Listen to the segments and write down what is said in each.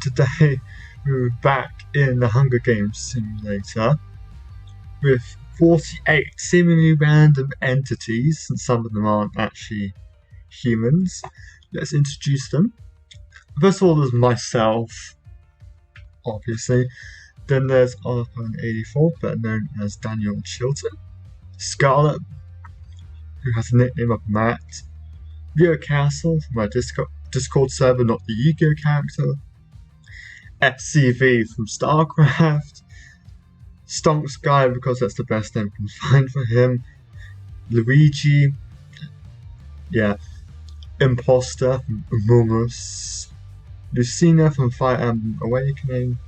Today we're back in the Hunger Games Simulator with 48 seemingly random entities, and some of them aren't actually humans. Let's introduce them. First of all, there's myself, obviously. Then there's R84, better known as Daniel Chilton. Scarlet, who has a nickname of Matt. Rio Castle, from my Discord server, not the Yu-Gi-Oh character. FCV from StarCraft. Stonks Guy, because that's the best name I can find for him. Luigi. Yeah. Imposter from Among Us. Lucina from Fire Emblem Awakening.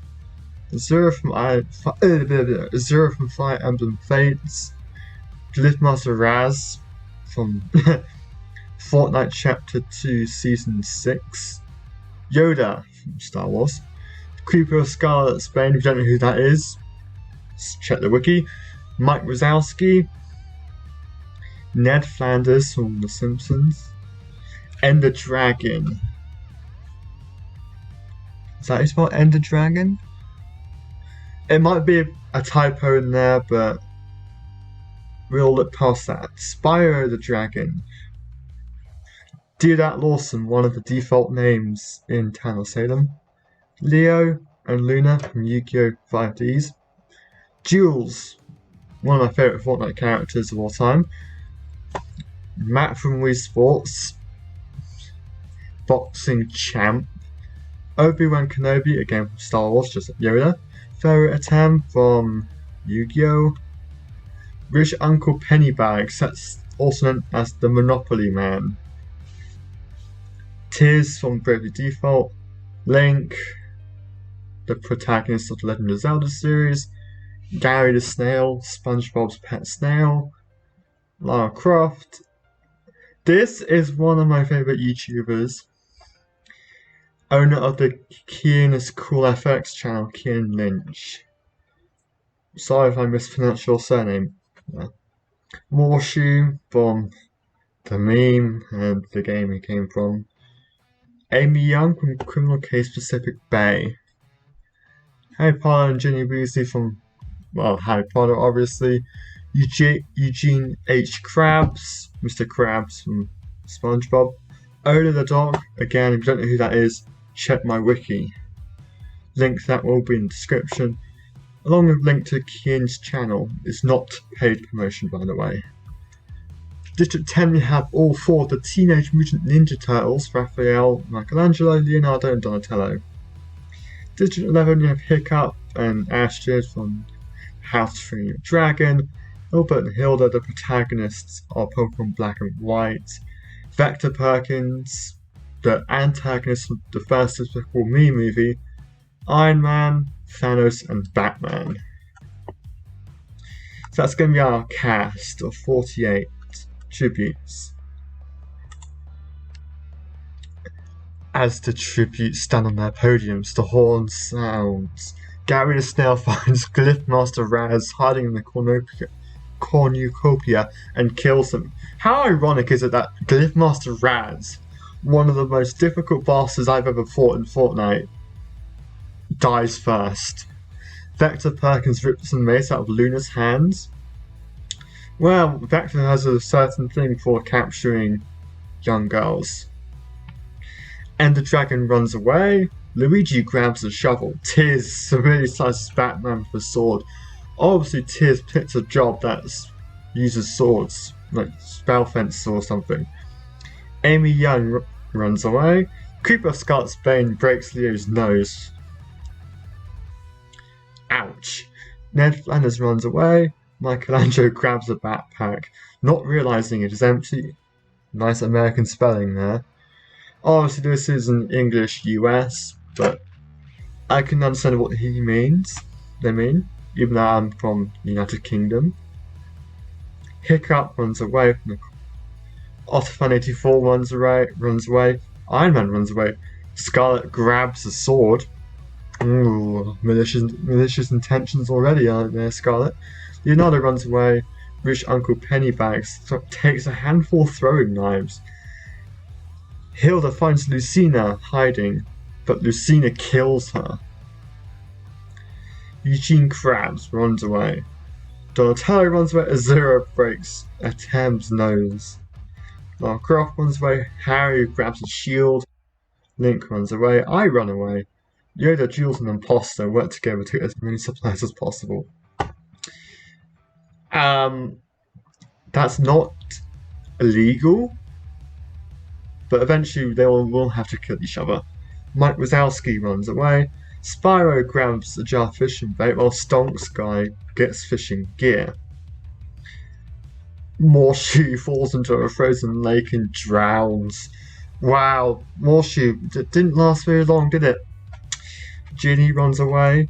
Zero from Fire Emblem Fates. Glyphmaster Raz from Fortnite Chapter 2 Season 6. Yoda from Star Wars. Creeper of Scarlet Spain, if you don't know who that is, check the wiki. Mike Wazowski. Ned Flanders from The Simpsons. Ender Dragon. Is that how you spell Ender Dragon? It might be a typo in there, but we'll look past that. Spyro the Dragon. Deodat Lawson, one of the default names in Town of Salem. Leo and Luna from Yu-Gi-Oh! 5Ds. Jules, one of my favourite Fortnite characters of all time. Matt from Wii Sports. Boxing Champ. Obi-Wan Kenobi, again from Star Wars, just like Yoda. Ferret Atam from Yu-Gi-Oh! Rich Uncle Pennybags, that's also known as the Monopoly Man. Tiz from Bravely Default. Link, the protagonist of the Legend of Zelda series. Gary the Snail, SpongeBob's pet snail. Lara Croft. This is one of my favourite YouTubers. Owner of the Kian is Cool FX channel, Kian Lynch. Sorry if I mispronounced your surname. Morshoe from the meme and the game he came from. Amy Young from Criminal Case Pacific Bay. Harry Potter and Ginny Weasley from, well, Harry Potter obviously. Eugene H. Krabs, Mr. Krabs from SpongeBob. Ola the dog, again, if you don't know who that is, check my wiki. Link that will be in the description, along with link to Kian's channel. It's not paid promotion, by the way. District 10, we have all four of the Teenage Mutant Ninja Turtles: Raphael, Michelangelo, Leonardo, and Donatello. District 11, you have Hiccup and Astrid from How to Train Your Dragon. Albert and Hilda, the protagonists of Pokemon Black and White. Vector Perkins, the antagonist of the first Despicable Me movie. Iron Man, Thanos, and Batman. So that's going to be our cast of 48 tributes. As the tributes stand on their podiums, the horn sounds. Gary the Snail finds Glyphmaster Raz hiding in the cornucopia and kills him. How ironic is it that Glyphmaster Raz, one of the most difficult bosses I've ever fought in Fortnite, dies first? Vector Perkins rips some mace out of Luna's hands. Well, Vector has a certain thing for capturing young girls. Ender Dragon runs away. Luigi grabs a shovel. Tiz severely slices Batman with a sword. Obviously, Tiz picks a job that uses swords, like spell fence or something. Amy Young runs away. Creeper of Scarlet Spain breaks Leo's nose. Ouch. Ned Flanders runs away. Michelangelo grabs a backpack, not realising it is empty. Nice American spelling there. Obviously this is in English US, but I can understand what they mean, even though I'm from the United Kingdom. Hiccup runs away from the Otterfan84 runs away. Iron Man runs away. Scarlet grabs a sword. Ooh, malicious intentions already, aren't there, Scarlet? Leonardo runs away. Rich Uncle Pennybags takes a handful of throwing knives. Hilda finds Lucina hiding. but Lucina kills her. Eugene Krabs runs away. Donatello runs away as Zero breaks Atem's nose. Lara Croft runs away, Harry grabs a shield, Link runs away, I run away. Yoda, Jules, and Imposter work together to get as many supplies as possible. That's not illegal, but eventually they all will have to kill each other. Mike Wazowski runs away, Spyro grabs a jar of fishing bait while Stonks guy gets fishing gear. Morshu falls into a frozen lake and drowns. Wow, Morshu didn't last very long, did it? Ginny runs away.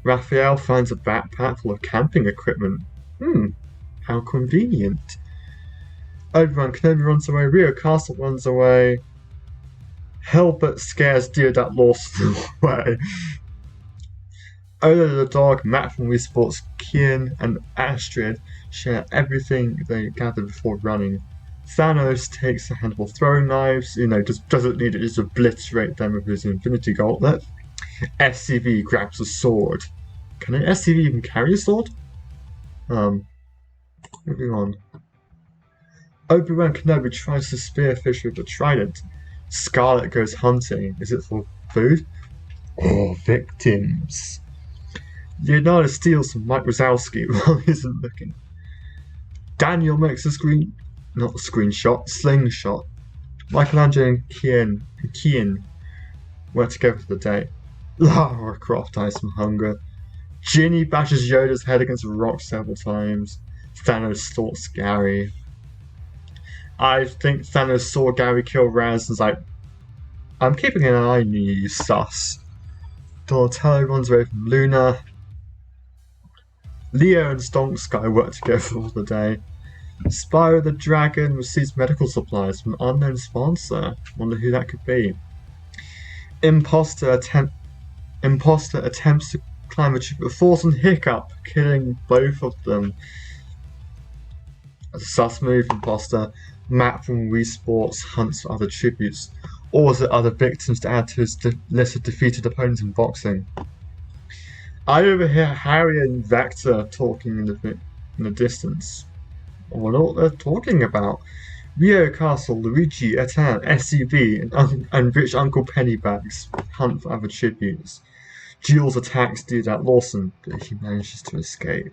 Raphael finds a backpack full of camping equipment. How convenient. Obi-Wan Kenobi runs away. Rio Castle runs away. Hilbert scares Deodat Lawson away. Ola the dog, Matt from Wii Sports, Kian, and Astrid share everything they gather before running. Thanos takes a handful of throwing knives, just doesn't need to just obliterate them with his Infinity Gauntlet. SCV grabs a sword. Can an SCV even carry a sword? Moving on. Obi-Wan Kenobi tries to spearfish with a trident. Scarlet goes hunting. Is it for food? Or victims? Leonardo steals from Mike Wazowski while he isn't looking. Daniel makes a slingshot. Michelangelo and Kian work together for the day. Lara Croft dies from hunger. Ginny bashes Yoda's head against a rock several times. Thanos stalks Gary. I think Thanos saw Gary kill Raz and was like, I'm keeping an eye on you, sus. Donatello runs away from Luna. Leo and Stonk Sky work together for the day. Spyro the Dragon receives medical supplies from an unknown sponsor. Wonder who that could be. Imposter attempts to climb a tree but falls on Hiccup, killing both of them. As a sus move, Imposter. Matt from Wii Sports hunts for other tributes, or is it other victims to add to his list of defeated opponents in boxing? I overhear Harry and Vector talking in the distance. I wonder what they're talking about. Rio Castle, Luigi, Etan, SCV, and rich Uncle Pennybags hunt for other tributes. Jules attacks Deodat Lawson, but he manages to escape.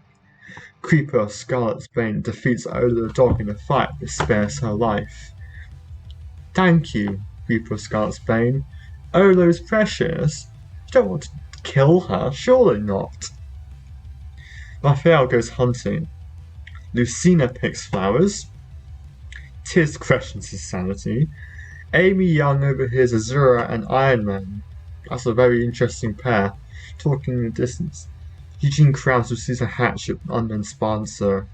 Creeper, Scarlet's Bane, defeats Ola the dog in a fight but spares her life. Thank you, Creeper, Scarlet's Bane. Ola's precious. You don't want to kill her, surely not. Raphael goes hunting. Lucina picks flowers. Tiz questions his sanity. Amy Young overhears Azura and Iron Man. That's a very interesting pair, talking in the distance. Eugene Krabs receives a hatchet from an unknown sponsor.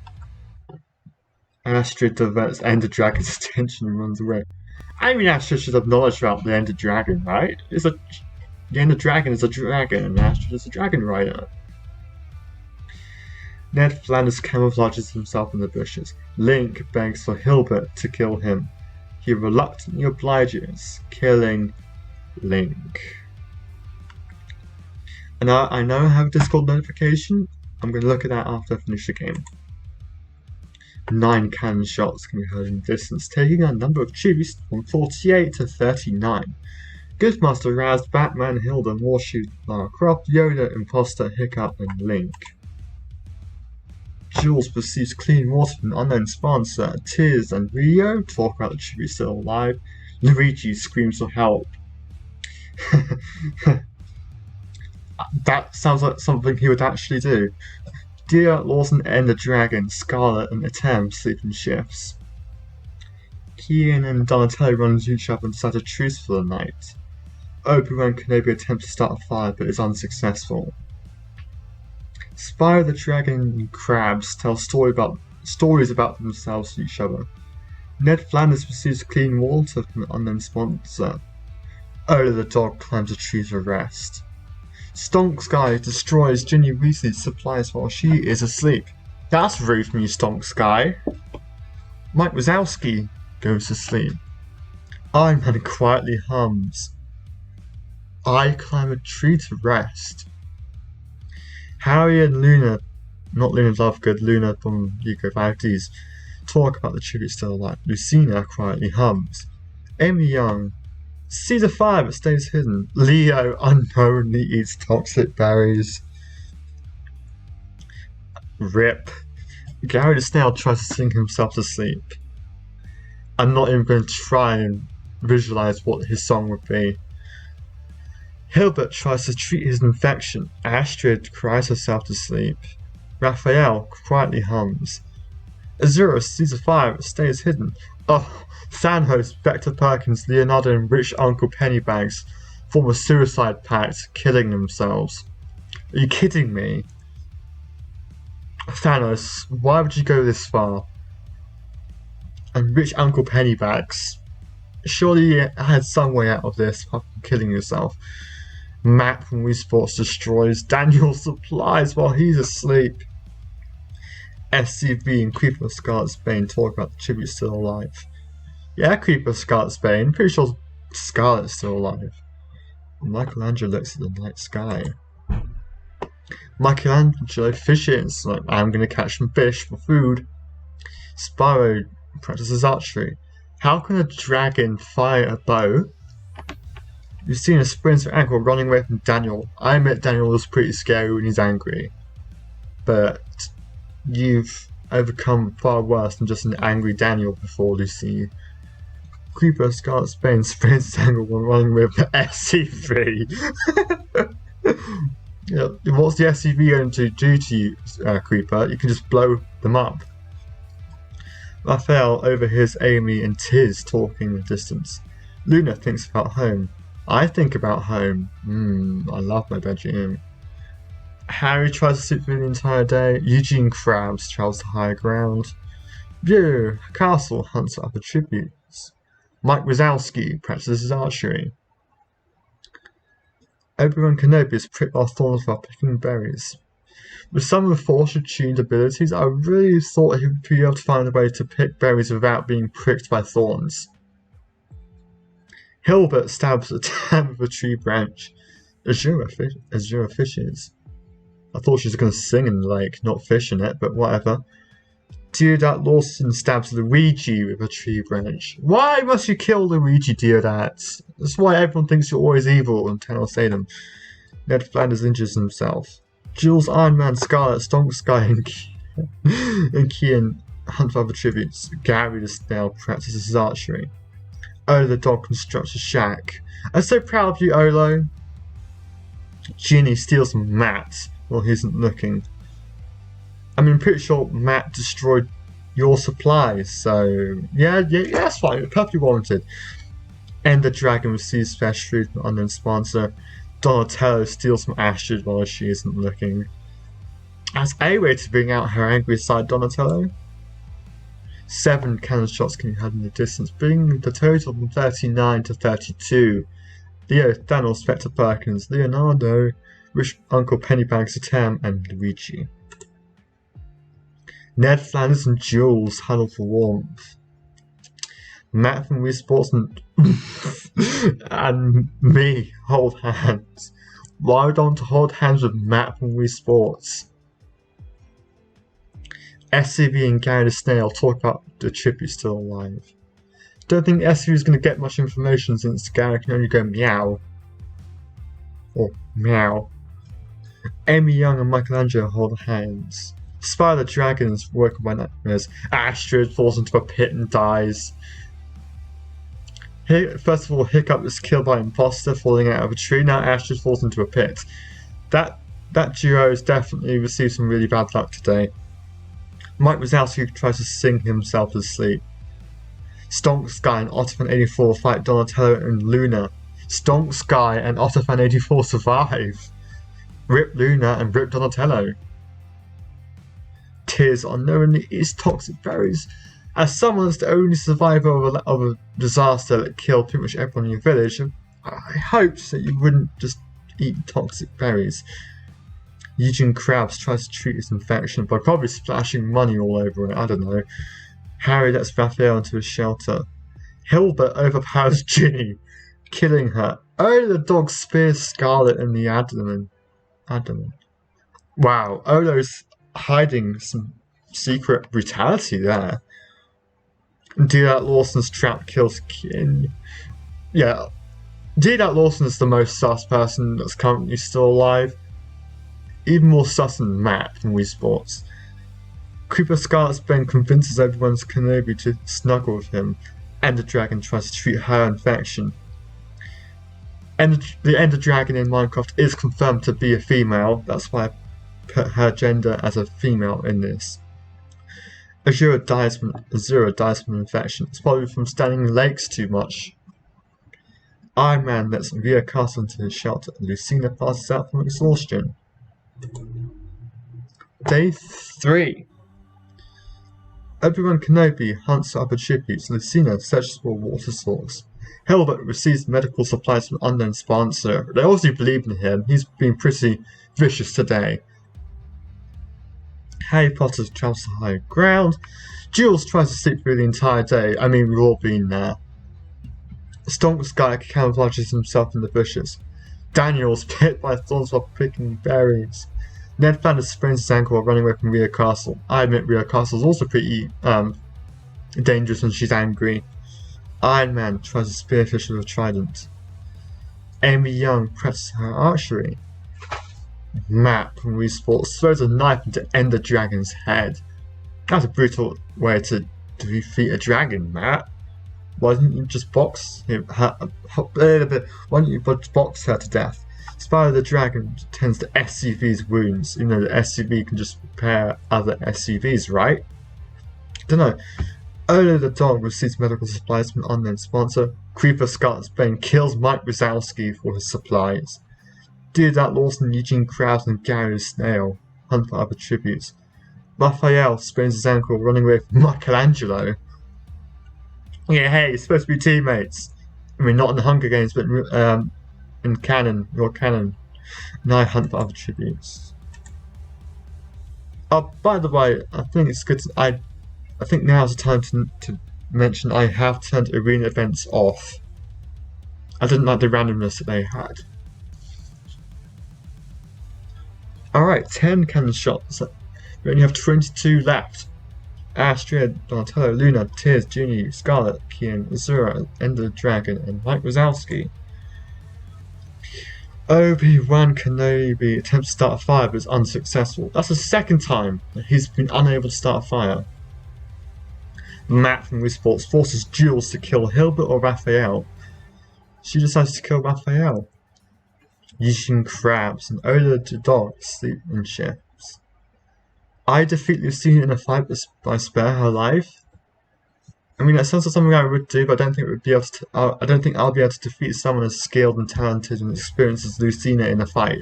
Astrid diverts Ender Dragon's attention and runs away. I mean, Astrid should have knowledge about the Ender Dragon, right? The Ender Dragon is a dragon, and Astrid is a dragon rider. Ned Flanders camouflages himself in the bushes. Link begs for Hilbert to kill him. He reluctantly obliges, killing Link. And I know I have a Discord notification. I'm going to look at that after I finish the game. 9 cannon shots can be heard in the distance, taking a number of troops from 48 to 39. Goodmaster Raz, Batman, Hilda, Morshu, Lara Croft, Yoda, Imposter, Hiccup, and Link. Jules perceives clean water from an unknown sponsor. Tiz and Rio talk about the tribute still alive. Luigi screams for help. That sounds like something he would actually do. Deodat Lawson, Ender Dragon, Scarlet, and Atem sleep in shifts. Kian and Donatello run into each other and decide a truce for the night. Obi-Wan Kenobi attempts to start a fire but is unsuccessful. Spyro the Dragon and Krabs tell stories about themselves to each other. Ned Flanders receives clean water from an unknown sponsor. Ola the dog climbs a tree to rest. Stonk Sky destroys Ginny Weasley's supplies while she is asleep. That's rude from you, Stonk Sky. Mike Wazowski goes to sleep. Iron Man quietly hums. I climb a tree to rest. Harry and Luna, not Luna Lovegood, Luna from Yuko Valdez, talk about the tribute still alive. Lucina quietly hums. Amy Young, Caesar 5, it stays hidden. Leo unknowingly eats toxic berries. Rip. Gary the Snail tries to sing himself to sleep. I'm not even going to try and visualize what his song would be. Hilbert tries to treat his infection. Astrid cries herself to sleep. Raphael quietly hums. Azura sees a fire but stays hidden. Oh, Thanos, Vector Perkins, Leonardo and rich Uncle Pennybags form a suicide pact, killing themselves. Are you kidding me? Thanos, why would you go this far? And rich Uncle Pennybags, surely you had some way out of this apart from killing yourself. Matt from Wii Sports destroys Daniel's supplies while he's asleep. SCV and Creeper of Scarlet Spain talk about the tribute still alive. Yeah, Creeper of Scarlet Spain, pretty sure Scarlet's still alive. Michelangelo looks at the night sky. Michelangelo fishes, like, I'm gonna catch some fish for food. Spyro practices archery. How can a dragon fire a bow? You've seen a sprinter ankle running away from Daniel. I admit Daniel was pretty scary when he's angry. But you've overcome far worse than just an angry Daniel before, Lucy. Creeper Scarlet Spain sprints ankle while running away from SCV. What's the SCV going to do to you, Creeper? You can just blow them up. Raphael overhears Amy and Tiz talking in the distance. Luna thinks about home. I think about home. I love my bedroom. Harry tries to sleep through the entire day. Eugene Krabs travels to higher ground. View, Castle hunts up tributes. Mike Wazowski practices archery. Obi-Wan Kenobi is pricked by thorns while picking berries. With some of the Force-attuned abilities, I really thought he would be able to find a way to pick berries without being pricked by thorns. Hilbert stabs a tam with a tree branch. Azura fishes. I thought she was going to sing in the lake, not fish in it, but whatever. Deodat Lawson stabs Luigi with a tree branch. Why must you kill Luigi, Deodat? That's why everyone thinks you're always evil and Thanos Salem. Ned Flanders injures himself. Jules, Iron Man, Scarlet, Stonk Sky, and Kian hunt for other tributes. Gary the Snail practices archery. Olo the dog constructs a shack. I'm so proud of you, Olo. Ginny steals from Matt while he isn't looking. I mean, I'm pretty sure Matt destroyed your supplies, so yeah, that's fine. Perfectly warranted. Ender Dragon receives fresh food from an unknown sponsor. Donatello steals from Astrid while she isn't looking. As a way to bring out her angry side, Donatello. 7 cannon shots can be had in the distance, bringing the total from 39 to 32. Leo, Thanos, Vector Perkins, Leonardo, Rich Uncle Pennybags, Tam, and Luigi. Ned Flanders and Jules huddle for warmth. Matt from Wii Sports and me hold hands. Why would I want to hold hands with Matt from Wii Sports? SCV and Gary the Snail talk about the tribute still alive. Don't think SCV is going to get much information since Gary can only go meow. Or meow. Amy Young and Michelangelo hold hands. Spyro the Dragon is woken by nightmares. Astrid falls into a pit and dies. First of all, Hiccup is killed by an imposter falling out of a tree. Now Astrid falls into a pit. That duo has definitely received some really bad luck today. Mike Wazowski tries to sing himself to sleep. Stonk Sky and Otofan84 fight Donatello and Luna. Stonk Sky and Otofan84 survive. Rip Luna and Rip Donatello. Tiz unknowingly eats toxic berries. As someone that's the only survivor of a disaster that killed pretty much everyone in your village, I hoped that you wouldn't just eat toxic berries. Eugene Krabs tries to treat his infection by probably splashing money all over it, I don't know. Harry lets Raphael into his shelter. Hilbert overpowers Ginny, killing her. Oh, the dog spears Scarlet in the abdomen. Wow, Olo's hiding some secret brutality there. D.That Lawson's trap kills Kin. Yeah, D.That Lawson is the most sus person that's currently still alive. Even more sus than Matt from Wii Sports. Creeper Scarlet's Ben convinces everyone's Kenobi to snuggle with him, and the dragon tries to treat her infection. And the Ender Dragon in Minecraft is confirmed to be a female, that's why I put her gender as a female in this. Azura dies from an infection. It's probably from standing in lakes too much. Iron Man lets Rhea Castle into his shelter, and Lucina passes out from exhaustion. Day 3. Obi-Wan Kenobi hunts for other tributes. Lucina searches for a water source. Hilbert receives medical supplies from an unknown sponsor. They obviously believe in him. He's been pretty vicious today. Harry Potter travels to higher ground. Jules tries to sleep through the entire day. I mean, we've all been there. Stonks guy camouflages himself in the bushes. Daniel's hit by thorns while picking berries. Ned Flanders sprains his ankle while running away from Rhea Castle. I admit Rhea Castle is also pretty dangerous when she's angry. Iron Man tries to spearfish with a trident. Amy Young presses her archery. Matt from Wii Sports throws a knife into Ender Dragon's head. That's a brutal way to defeat a dragon, Matt. Why didn't you just box him? Why don't you box her to death? Spyro the Dragon tends to SCV's wounds, even though the SCV can just repair other SCVs, right? Don't know. Olo the dog receives medical supplies from an unknown sponsor. Creeper Scarlet's Bane kills Mike Wazowski for his supplies. D.That Lawson, Eugene Krabs, and Gary the Snail hunt for other tributes. Raphael sprains his ankle running away from Michelangelo. Yeah, hey, it's supposed to be teammates. I mean, not in the Hunger Games, but in canon, your canon. And I hunt for other tributes. Oh, by the way, I think it's good. I think now's the time to mention I have turned arena events off. I didn't like the randomness that they had. Alright, 10 cannon shots. We only have 22 left. Astrid, Donatello, Luna, Tears, Junie, Scarlet, Kian, Azura, Ender Dragon, and Mike Wazowski. Obi-Wan Kenobi attempts to start a fire but is unsuccessful. That's the second time that he's been unable to start a fire. Matt from Wii Sports forces Jules to kill Hilbert or Raphael. She decides to kill Raphael. Eugene Krabs and Ola the dog sleep in shifts. I defeat Lucina in a fight but I spare her life. I mean, that sounds like something I would do, but I don't think it would be able to. I don't think I'll be able to defeat someone as skilled and talented and experienced as Lucina in a fight.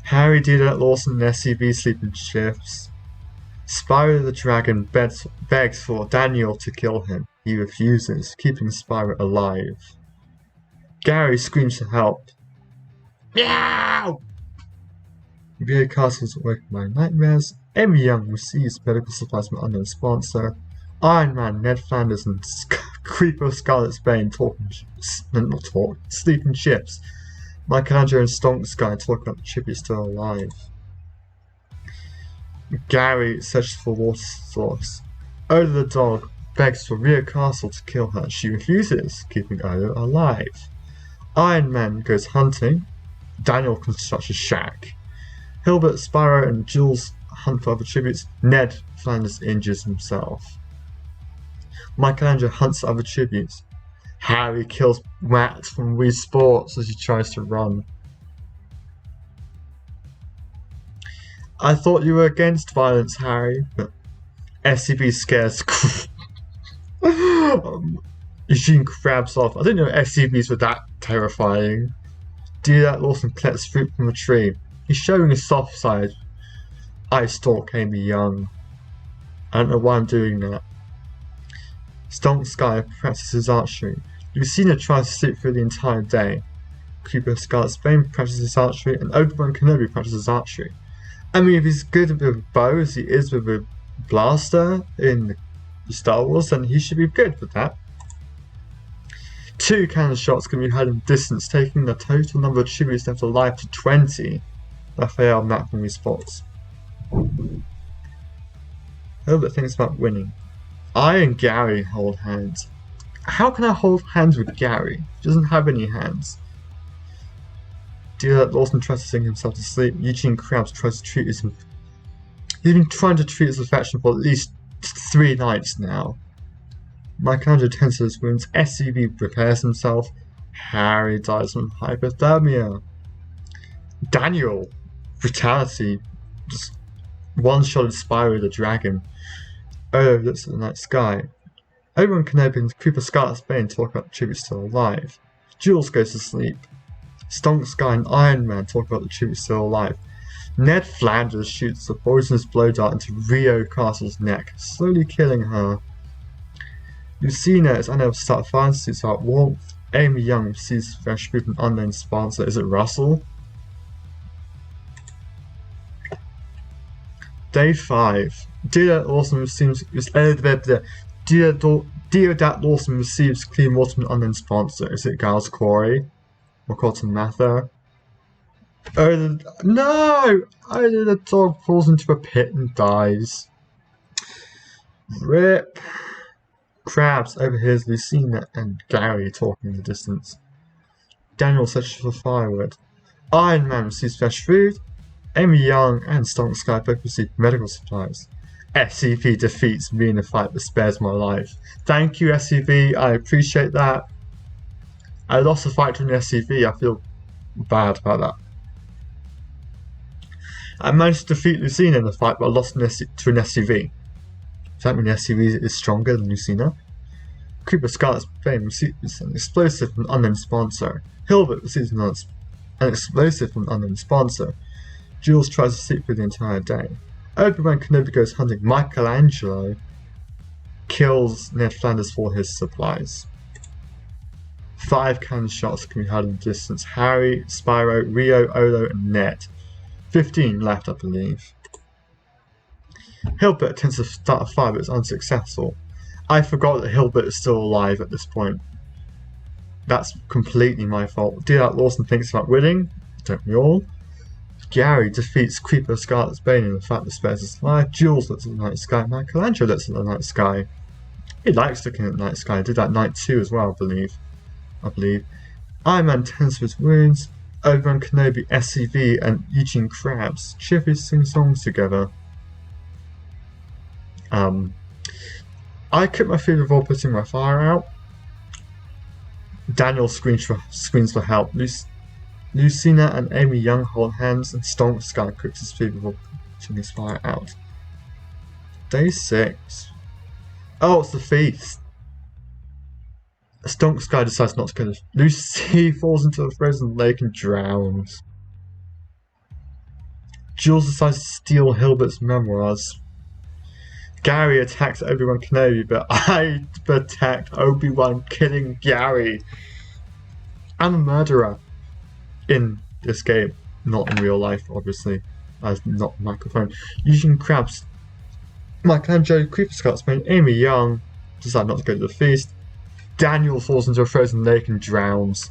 Harry, D.That Lawson, and SCV sleep in shifts. Spyro the Dragon begs for Daniel to kill him. He refuses, keeping Spyro alive. Gary screams for help. Meow! Rhea Castle's awake from my nightmares. Amy Young receives medical supplies from an unknown sponsor. Iron Man, Ned Flanders, and Creeper Scarlet's Bane sleep in ships. Michelangelo and Stonk Sky talk about the chip is still alive. Gary searches for water source. Ola the dog begs for Rhea Castle to kill her. She refuses, keeping Ola alive. Iron Man goes hunting. Daniel constructs a shack. Hilbert, Spyro, and Jules hunt for other tributes. Ned Flanders injures himself. Michelangelo hunts for other tributes. Harry kills Matt from Wii Sports as he tries to run. I thought you were against violence, Harry, but SCP scares Eugene Krabs off. I didn't know SCVs were that terrifying. D.That Lawson collects fruit from a tree. He's showing his soft side. I stalk Amy Young. I don't know why I'm doing that. Stonk Sky practices archery. Lucina tries to sleep through the entire day. Creeper Scarlet's Bane practices archery, and Obi-Wan Kenobi practices archery. I mean, if he's good with a bow as he is with a blaster in Star Wars, then he should be good with that. 2 cannon shots can be heard in distance, taking the total number of tributes left alive to 20. That failed maximum response. Hilbert thinks about winning. I and Gary hold hands. How can I hold hands with Gary? He doesn't have any hands. Dealer Lawson tries to sing himself to sleep. Eugene Krabs tries to treat his... He's been trying to treat his affection for at least 3 nights now. Michelangelo tends to his wounds. SCV prepares himself. Harry dies from hypothermia. Daniel, brutality, just one-shotted Spyro the Dragon. Oh, looks at the night sky. Obi-Wan Kenobi and Cooper Scarlet's Bane talk about the tribute still alive. Jules goes to sleep. Stonk Sky and Iron Man talk about the tribute still alive. Ned Flanders shoots a poisonous blow dart into Rio Castle's neck, slowly killing her. Lucina is unable to start fire suits out warmth. Amy Young receives fresh food from an unknown sponsor. Is it Russell? Day 5. Deodat Lawson receives clean water from an unknown sponsor. Is it Giles Corey? Or Cotton Mather? Oh no! Oh, the dog falls into a pit and dies. RIP. Krabs overhears Lucina and Gary talking in the distance. Daniel searches for firewood. Iron Man receives fresh food. Amy Young and Stonk Sky both receive medical supplies. SCP defeats me in a fight that spares my life. Thank you, SCP. I appreciate that. I lost a fight to an SCP. I feel bad about that. I managed to defeat Lucina in the fight, but I lost to an SCV. Does that mean the SCV is stronger than Lucina? Cooper Scarlet's Bane receives an explosive from an unknown sponsor. Hilbert receives an explosive from an unknown sponsor. Jules tries to sleep for the entire day. Obi-Wan Kenobi goes hunting. Michelangelo kills Ned Flanders for his supplies. 5 cannon shots can be heard in the distance. Harry, Spyro, Rio, Olo, and Ned. 15 left, I believe. Hilbert attempts to start a fire but is unsuccessful. I forgot that Hilbert is still alive at this point. That's completely my fault. Deodat Lawson thinks about winning. Don't we all? Gary defeats Creeper Scarlet's Bane in the fight that spares his life. Jules looks at the night sky. Michelangelo looks at the night sky. He likes looking at the night sky. He did that night 2 as well, I believe. Iron Man tends to his wounds. Obi-Wan Kenobi, SCV, and Eugene Krabs cheerfully sing songs together. I cooked my food before putting my fire out. Daniel screams for help. Lucina and Amy Young hold hands, and Stonk Sky cooks his food before putting his fire out. Day 6. Oh, it's the feast. Stonk Sky decides not to go. Lucy falls into a frozen lake and drowns. Jules decides to steal Hilbert's memoirs. Gary attacks Obi-Wan Kenobi, but I protect Obi-Wan, killing Gary. I'm a murderer in this game, not in real life, obviously, as not a microphone. Eugene Krabs, Michelangelo, Creeper Scott's Bane, Amy Young decide not to go to the feast. Daniel falls into a frozen lake and drowns.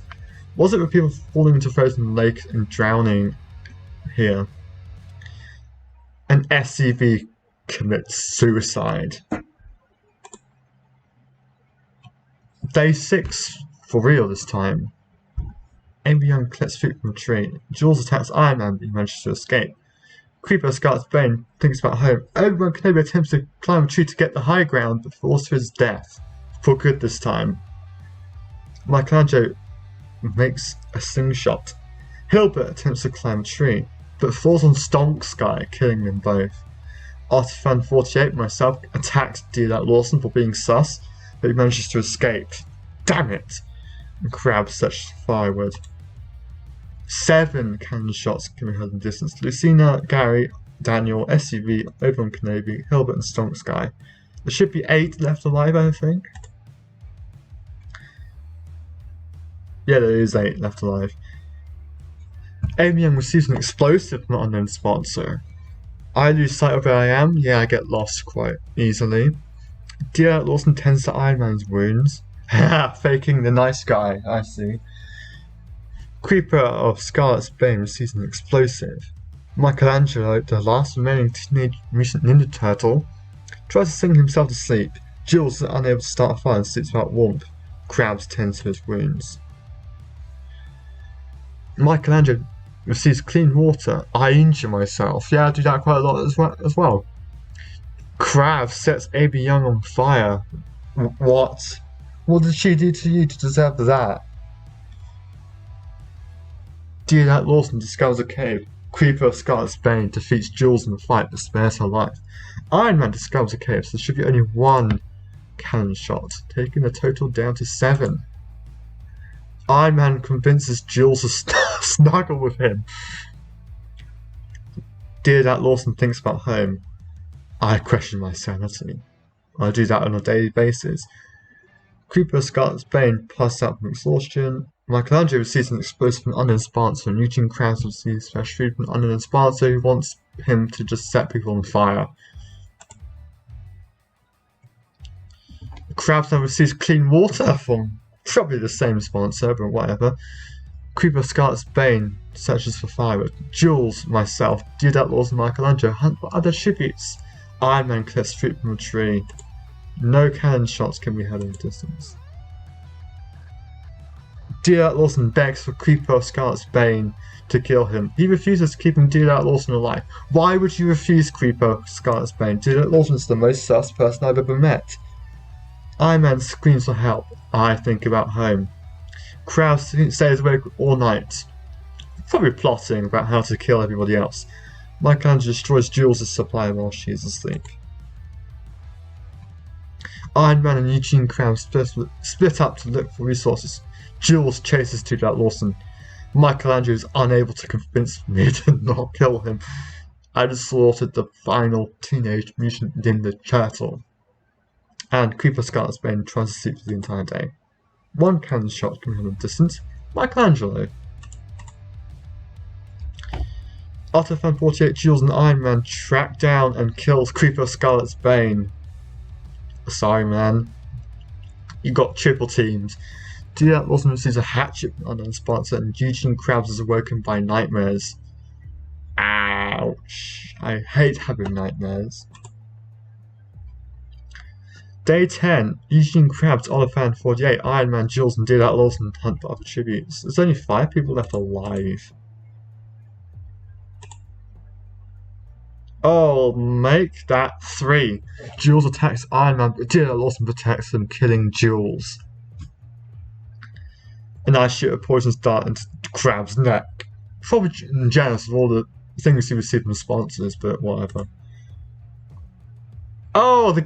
Was it with people falling into a frozen lake and drowning here? An SCV commits suicide. Day 6, for real this time. Amy Young collects food from a tree. Jules attacks Iron Man, but he manages to escape. Creeper Scarlet's Bane thinks about home. Obi-Wan Kenobi attempts to climb a tree to get the high ground, but falls to his death. For good this time. Michelangelo makes a slingshot. Hilbert attempts to climb a tree, but falls on Stonk Sky, killing them both. Artifan48, myself, attacks Deodat Lawson for being sus, but he manages to escape. Damn it! And Krabs searches for firewood. 7 cannon shots can be heard in the distance. Lucina, Gary, Daniel, SCV, Obi-Wan Kenobi, Hilbert, and Stonk Sky. There should be 8 left alive, I think. Yeah, there is 8 left alive. Amy Young receives an explosive from an unknown sponsor. I lose sight of where I am. Yeah, I get lost quite easily. Deodat Lawson tends to Iron Man's wounds. Faking the nice guy, I see. Creeper of Scarlet's Bane receives an explosive. Michelangelo, the last remaining Teenage Mutant Ninja Turtle, tries to sing himself to sleep. Jules is unable to start a fire and sleeps without warmth. Krabs tends to his wounds. Michelangelo receives clean water. I injure myself. Yeah, I do that quite a lot as well. Krabs sets A.B. Young on fire. What? What did she do to you to deserve that? Deodat Lawson discovers a cave. Creeper of Scarlet's Bane defeats Jules in the fight but spares her life. Iron Man discovers a cave, so there should be only one cannon shot, taking the total down to 7. Iron Man convinces Jules to snuggle with him. Deodat Lawson thinks about home. I question my sanity. I do that on a daily basis. Creeper of Scarlet's Bane passes out from exhaustion. Michelangelo receives an explosive from an unknown sponsor, and Eugene Krabs receives fresh food from an unknown sponsor who wants him to just set people on fire. Krabs now receives clean water from probably the same sponsor, but whatever. Creeper of Scarlet's Bane searches for firewood. Jules, myself, Deodat Lawson, and Michelangelo hunt for other tributes. Iron Man collects fruit from a tree. No cannon shots can be heard in the distance. Deodat Lawson begs for Creeper of Scarlet's Bane to kill him. He refuses, keeping Deodat Lawson alive. Why would you refuse Creeper of Scarlet's Bane? Deodat Lawson is the most sus person I've ever met. Iron Man screams for help. I think about home. Krabs stays awake all night, probably plotting about how to kill everybody else. Michelangelo destroys Jules' supply while she is asleep. Iron Man and Eugene Krabs split up to look for resources. Jules chases Deodat Lawson. Michelangelo is unable to convince me to not kill him. I just slaughtered the final Teenage Mutant Ninja Turtle. And Creeper Scarlet's Bane tries to sleep for the entire day. One cannon shot can be heard in the distance. Michelangelo. After Fan 48, Jules and Iron Man track down and kills Creeper Scarlet's Bane. Sorry, man. You got triple teamed. Deodat Lawson receives a hatchet from an unknown sponsor, and Eugene Krabs is awoken by nightmares. Ouch. I hate having nightmares. Day 10. Eugene Krabs, Oliphant 48, Iron Man, Jules, and Deodat Lawson hunt for other tributes. There's only 5 people left alive. Oh, make that 3. Jules attacks Iron Man, but Deodat Lawson protects him, killing Jules. And I shoot a poisonous dart into Krabs' neck. Probably jealous of all the things he received from sponsors, but whatever. Oh,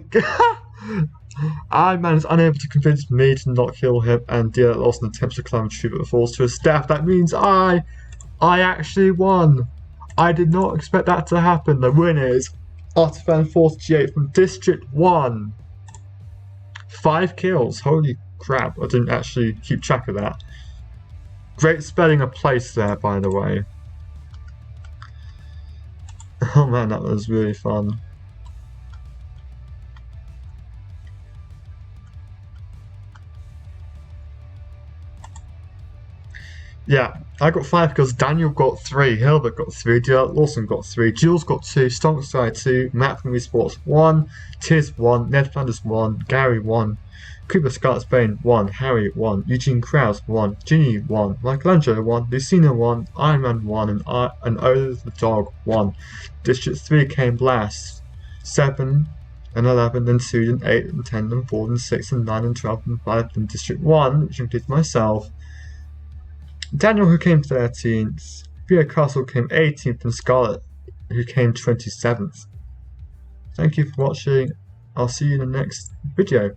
Iron Man is unable to convince me to not kill him, and Deodat Lawson attempts to climb a tree but falls to his death. That means I actually won. I did not expect that to happen. The winner is Artifan 48 from District 1. 5 kills. Holy crap. I didn't actually keep track of that. Great spelling of place there, by the way. Oh man, that was really fun. Yeah, I got 5 because Daniel got 3, Hilbert got 3, Deodat Lawson got 3, Jules got 2, Stonkside 2, Matt from Esports 1, Tiz 1, Ned Flanders 1, Gary 1, Creeper Scarlet's Bane 1, Harry 1, Eugene Krabs 1, Ginny 1, Michelangelo 1, Lucina 1, Iron Man 1, and Odo the Dog 1. District 3 came last. 7 and 11 and 2 and 8 and 10 and 4 and 6 and 9 and 12 and 5 and District 1, which includes myself. Daniel, who came 13th, Theo Castle came 18th, and Scarlet, who came 27th. Thank you for watching. I'll see you in the next video.